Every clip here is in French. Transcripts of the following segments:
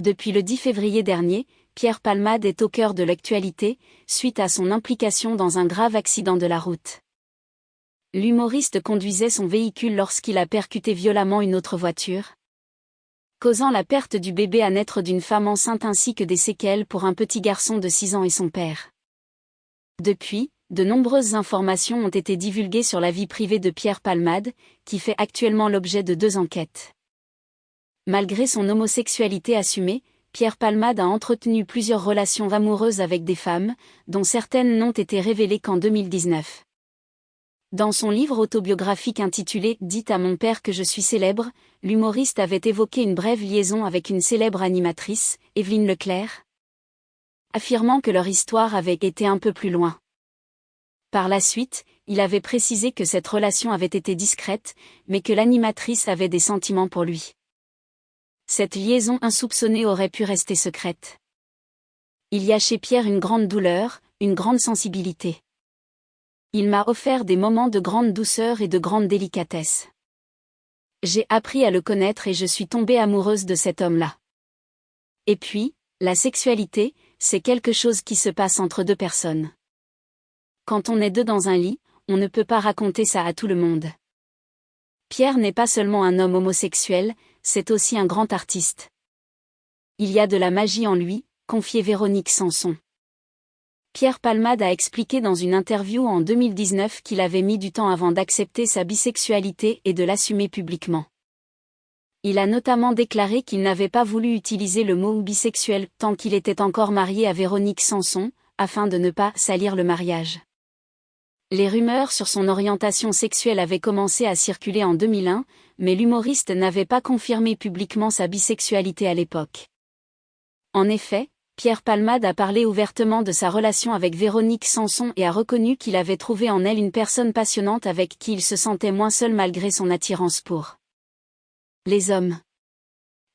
Depuis le 10 février dernier, Pierre Palmade est au cœur de l'actualité, suite à son implication dans un grave accident de la route. L'humoriste conduisait son véhicule lorsqu'il a percuté violemment une autre voiture, causant la perte du bébé à naître d'une femme enceinte ainsi que des séquelles pour un petit garçon de 6 ans et son père. Depuis, de nombreuses informations ont été divulguées sur la vie privée de Pierre Palmade, qui fait actuellement l'objet de 2 enquêtes. Malgré son homosexualité assumée, Pierre Palmade a entretenu plusieurs relations amoureuses avec des femmes, dont certaines n'ont été révélées qu'en 2019. Dans son livre autobiographique intitulé « Dites à mon père que je suis célèbre », l'humoriste avait évoqué une brève liaison avec une célèbre animatrice, Évelyne Leclerc, affirmant que leur histoire avait été un peu plus loin. Par la suite, il avait précisé que cette relation avait été discrète, mais que l'animatrice avait des sentiments pour lui. Cette liaison insoupçonnée aurait pu rester secrète. Il y a chez Pierre une grande douleur, une grande sensibilité. Il m'a offert des moments de grande douceur et de grande délicatesse. J'ai appris à le connaître et je suis tombée amoureuse de cet homme-là. Et puis, la sexualité, c'est quelque chose qui se passe entre 2 personnes. Quand on est 2 dans un lit, on ne peut pas raconter ça à tout le monde. Pierre n'est pas seulement un homme homosexuel, c'est aussi un grand artiste. Il y a de la magie en lui, confiait Véronique Sanson. Pierre Palmade a expliqué dans une interview en 2019 qu'il avait mis du temps avant d'accepter sa bisexualité et de l'assumer publiquement. Il a notamment déclaré qu'il n'avait pas voulu utiliser le mot bisexuel tant qu'il était encore marié à Véronique Sanson, afin de ne pas salir le mariage. Les rumeurs sur son orientation sexuelle avaient commencé à circuler en 2001, mais l'humoriste n'avait pas confirmé publiquement sa bisexualité à l'époque. En effet, Pierre Palmade a parlé ouvertement de sa relation avec Véronique Sanson et a reconnu qu'il avait trouvé en elle une personne passionnante avec qui il se sentait moins seul malgré son attirance pour les hommes.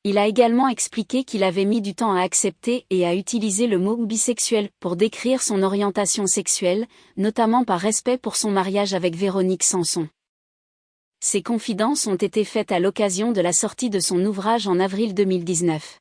Il a également expliqué qu'il avait mis du temps à accepter et à utiliser le mot bisexuel pour décrire son orientation sexuelle, notamment par respect pour son mariage avec Véronique Sanson. Ces confidences ont été faites à l'occasion de la sortie de son ouvrage en avril 2019.